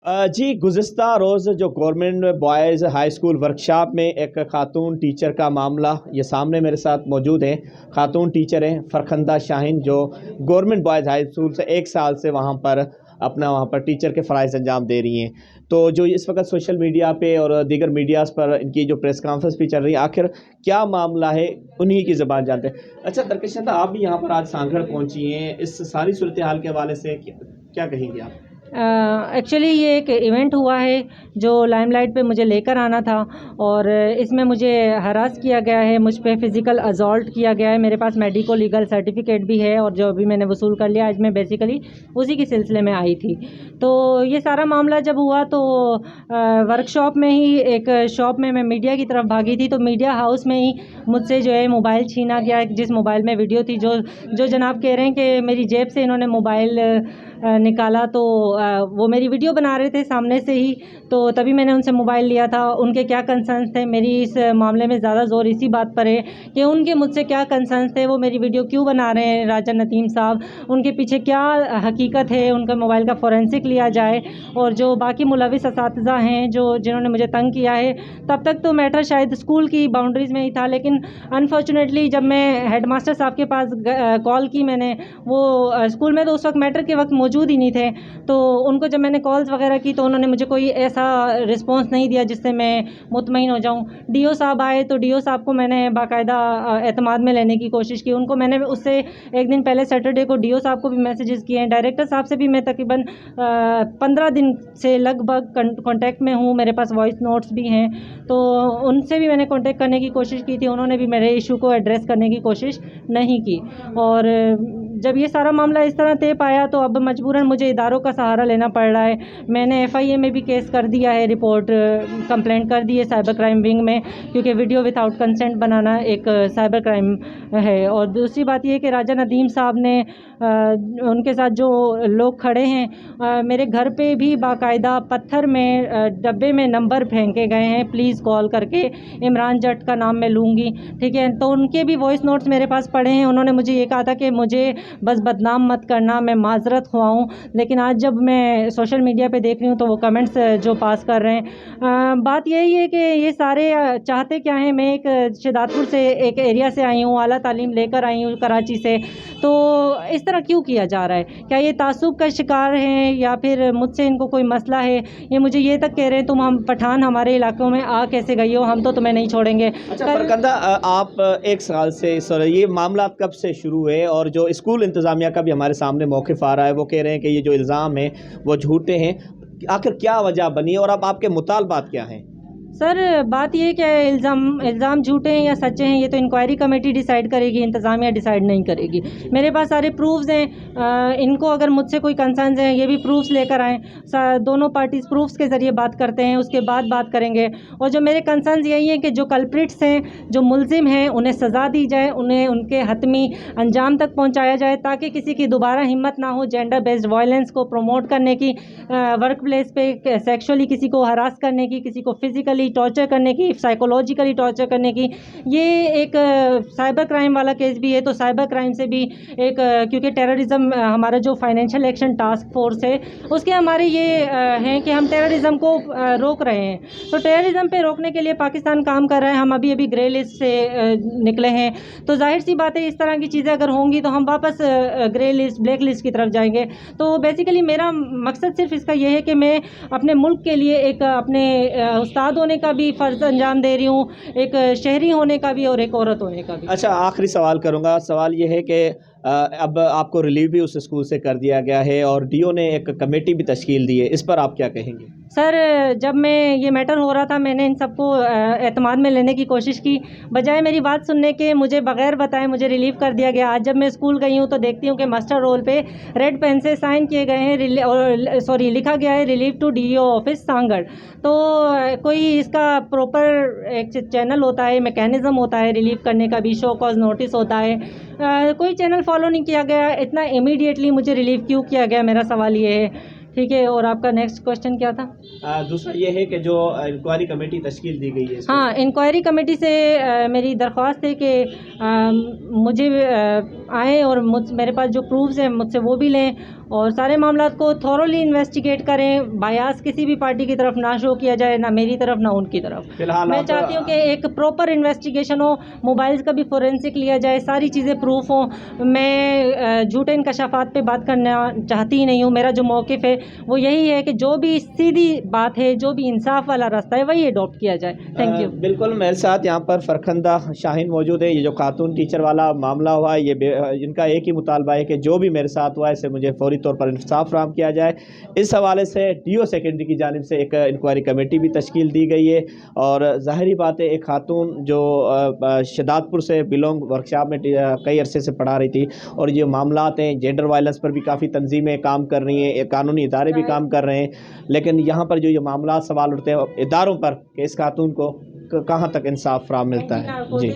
جی گزشتہ روز جو government boys high school workshop میں ایک خاتون ٹیچر کا معاملہ یہ سامنے میرے ساتھ موجود ہیں. خاتون ٹیچر ہیں فرخندہ شاہین جو گورنمنٹ بوائز ہائی اسکول سے 1 سال سے وہاں پر ٹیچر کے فرائض انجام دے رہی ہیں. تو جو اس وقت سوشل میڈیا پہ اور دیگر میڈیاز پر ان کی جو پریس کانفرنس بھی چل رہی ہے، آخر کیا معاملہ ہے انہی کی زبان جانتے ہیں. اچھا درکشندہ، آپ بھی یہاں پر آج سانگھڑ پہنچی ہیں، اس ساری صورتحال کے حوالے سے کیا کہیں گے آپ؟ ایکچولی یہ ایک ایونٹ ہوا ہے جو لائم لائٹ پہ مجھے لے کر آنا تھا، اور اس میں مجھے ہراس کیا گیا ہے، مجھ پہ فزیکل ازالٹ کیا گیا ہے. میرے پاس میڈیکو لیگل سرٹیفکیٹ بھی ہے، اور جو ابھی میں نے وصول کر لیا. آج میں بیسیکلی اسی کے سلسلے میں آئی تھی. تو یہ سارا معاملہ جب ہوا تو ورک شاپ میں ہی ایک شاپ میں میڈیا کی طرف بھاگی تھی، تو میڈیا ہاؤس میں ہی مجھ سے جو ہے موبائل چھینا گیا، جس موبائل میں ویڈیو تھی. جو جناب کہہ رہے ہیں کہ میری جیب سے انہوں نے موبائل نکالا، تو وہ میری ویڈیو بنا رہے تھے سامنے سے ہی، تو تبھی میں نے ان سے موبائل لیا تھا. ان کے کیا کنسرنس تھے، میری اس معاملے میں زیادہ زور اسی بات پر ہے کہ ان کے مجھ سے کیا کنسرنس تھے، وہ میری ویڈیو کیوں بنا رہے ہیں. راجہ ندیم صاحب، ان کے پیچھے کیا حقیقت ہے، ان کا موبائل کا فورینسک لیا جائے. اور جو باقی ملوث اساتذہ ہیں جنہوں نے مجھے تنگ کیا ہے، تب تک تو میٹر شاید اسکول کی باؤنڈریز میں ہی تھا، لیکن انفارچونیٹلی جب میں ہیڈ ماسٹر صاحب کے پاس کال کی، میں نے وہ اسکول میں تو اس وقت میٹر کے وقت موجود ہی نہیں تھے، تو ان کو جب میں نے کالز وغیرہ کی تو انہوں نے مجھے کوئی ایسا رسپانس نہیں دیا جس سے میں مطمئن ہو جاؤں. ڈی او صاحب آئے تو ڈی او صاحب کو میں نے باقاعدہ اعتماد میں لینے کی کوشش کی. ان کو میں نے اس سے ایک دن پہلے سیٹرڈے کو ڈی او صاحب کو بھی میسیجز کیے ہیں. ڈائریکٹر صاحب سے بھی میں تقریباً 15 دن سے لگ بھگ کانٹیکٹ میں ہوں. میرے پاس وائس نوٹس بھی ہیں، تو ان سے بھی میں نے کانٹیکٹ کرنے کی کوشش کی تھی. انہوں نے بھی میرے ایشو کو ایڈریس کرنے کی کوشش نہیں کی. اور جب یہ سارا معاملہ اس طرح طے پایا تو اب مجبوراً مجھے اداروں کا سہارا لینا پڑ رہا ہے. میں نے ایف آئی اے میں بھی کیس کر دیا ہے، رپورٹ کمپلینٹ کر دی ہے سائبر کرائم ونگ میں، کیونکہ ویڈیو ود آؤٹ کنسنٹ بنانا ایک سائبر کرائم ہے. اور دوسری بات یہ ہے کہ راجہ ندیم صاحب نے ان کے ساتھ جو لوگ کھڑے ہیں، میرے گھر پہ بھی باقاعدہ پتھر میں ڈبے میں نمبر پھینکے گئے ہیں، پلیز کال کر کے. عمران جٹ کا نام میں لوں گی، ٹھیک ہے. تو ان کے بھی وائس نوٹس میرے پاس پڑے ہیں. انہوں نے مجھے یہ کہا تھا کہ مجھے بس بدنام مت کرنا، میں معذرت خواہ ہوں. لیکن آج جب میں سوشل میڈیا پہ دیکھ رہی ہوں تو وہ کمنٹس جو پاس کر رہے ہیں، بات یہی ہے کہ یہ سارے چاہتے کیا ہیں. میں ایک شہداد پور سے ایک ایریا سے آئی ہوں، اعلیٰ تعلیم لے کر آئی ہوں کراچی سے. تو اس طرح کیوں کیا جا رہا ہے؟ کیا یہ تعصب کا شکار ہیں یا پھر مجھ سے ان کو کوئی مسئلہ ہے؟ یہ مجھے یہ تک کہہ رہے ہیں ہم پٹھان ہمارے علاقوں میں آ کیسے گئی ہو، ہم تو تمہیں نہیں چھوڑیں گے. اچھا فرخندہ، آپ 1 سال سے یہ معاملات کب سے شروع ہوئے؟ اور جو اسکول انتظامیہ کا بھی ہمارے سامنے موقف آ رہا ہے، وہ کہہ رہے ہیں کہ یہ جو الزام ہیں وہ جھوٹے ہیں. آخر کیا وجہ بنی اور اب آپ کے مطالبات کیا ہیں؟ سر بات یہ کہ الزام جھوٹے ہیں یا سچے ہیں، یہ تو انکوائری کمیٹی ڈیسائیڈ کرے گی، انتظامیہ ڈیسائیڈ نہیں کرے گی. میرے پاس سارے پروفز ہیں. ان کو اگر مجھ سے کوئی کنسرنز ہیں یہ بھی پروفز لے کر آئیں. دونوں پارٹیز پروفز کے ذریعے بات کرتے ہیں، اس کے بعد بات کریں گے. اور جو میرے کنسرنز یہی ہیں کہ جو کلپریٹس ہیں، جو ملزم ہیں، انہیں سزا دی جائے، انہیں ان کے حتمی انجام تک پہنچایا جائے، تاکہ کسی کی دوبارہ ہمت نہ ہو جینڈر بیسڈ وائلنس کو پروموٹ کرنے کی، ورک پلیس پہ سیکشولی کسی کو ہراس کرنے کی، کسی کو فزیکلی ٹارچر کرنے کی، سائیکولوجیکلی ٹارچر کرنے کی. یہ ایک سائبر کرائم والا کیس بھی ہے، تو سائبر کرائم سے بھی ایک، کیونکہ ٹیررزم ہمارا جو فائنینشیل ایکشن ٹاسک فورس ہے اس کے ہمارے یہ ہیں کہ ہم ٹیررزم کو روک رہے ہیں. تو ٹیررزم پہ روکنے کے لیے پاکستان کام کر رہا ہے. ہم ابھی گرے لسٹ سے نکلے ہیں، تو ظاہر سی بات ہے اس طرح کی چیزیں اگر ہوں گی تو ہم واپس گرے لسٹ، بلیک لسٹ کی طرف جائیں گے. تو بیسیکلی میرا مقصد صرف اس کا یہ ہے کہ میں اپنے ملک کے لیے ایک اپنے استاد ہونے کا بھی فرض انجام دے رہی ہوں، ایک شہری ہونے کا بھی اور ایک عورت ہونے کا بھی. اچھا آخری سوال کروں گا. سوال یہ ہے کہ اب آپ کو ریلیو بھی اس اسکول سے کر دیا گیا ہے اور ڈی او نے ایک کمیٹی بھی تشکیل دی ہے، اس پر آپ کیا کہیں گے؟ سر جب میں یہ میٹر ہو رہا تھا میں نے ان سب کو اعتماد میں لینے کی کوشش کی، بجائے میری بات سننے کے مجھے بغیر بتائے مجھے ریلیو کر دیا گیا. آج جب میں اسکول گئی ہوں تو دیکھتی ہوں کہ ماسٹر رول پہ ریڈ پین سے سائن کیے گئے ہیں، اور لکھا گیا ہے relieve to D O office Sanghar. تو کوئی اس کا پروپر ایک چینل ہوتا ہے، میکینزم ہوتا ہے ریلیو کرنے کا بھی، شو کاز نوٹس ہوتا ہے، کوئی چینل فالو نہیں کیا گیا. اتنا امیڈیٹلی مجھے ریلیو کیوں کیا گیا، میرا سوال یہ ہے. ٹھیک ہے. اور آپ کا نیکسٹ کوشچن کیا تھا؟ دوسرا یہ ہے کہ جو انکوائری کمیٹی تشکیل دی گئی ہے اس ہاں، انکوائری کمیٹی سے میری درخواست ہے کہ مجھے آئیں اور میرے پاس جو پروفز ہیں مجھ سے وہ بھی لیں اور سارے معاملات کو تھورولی انویسٹیگیٹ کریں. بایاس کسی بھی پارٹی کی طرف نہ شو کیا جائے، نہ میری طرف نہ ان کی طرف. فی الحال میں آپ چاہتی ہوں کہ ایک پراپر انویسٹیگیشن ہو، موبائلز کا بھی فورینسک لیا جائے، ساری چیزیں پروف ہوں. میں جھوٹے انکشافات پہ بات کرنا چاہتی ہی نہیں ہوں. میرا جو موقف ہے وہ یہی ہے کہ جو بھی سیدھی بات ہے، جو بھی انصاف والا راستہ ہے وہی اڈاپٹ کیا جائے. Thank you. بالکل میرے ساتھ یہاں پر فرخندہ شاہین موجود ہے. یہ جو خاتون ٹیچر والا معاملہ ہوا ہے، یہ ان کا ایک ہی مطالبہ ہے کہ جو بھی میرے ساتھ ہوا ہے اسے مجھے فوری طور پر انصاف فراہم کیا جائے. اس حوالے سے ڈی او سیکنڈری کی جانب سے ایک انکوائری کمیٹی بھی تشکیل دی گئی ہے. اور ظاہری بات ہے ایک خاتون جو شداد پور سے بلونگ ورکشاپ میں کئی عرصے سے پڑھا رہی تھی، اور یہ معاملات ہیں جینڈر وائلنس پر بھی کافی تنظیمیں کام کر رہی ہیں، قانونی ادارے بھی کام کر رہے ہیں، لیکن یہاں پر جو یہ معاملات سوال اٹھتے ہیں اداروں پر کہ اس خاتون کو کہاں تک انصاف فراہم ملتا ہے. جی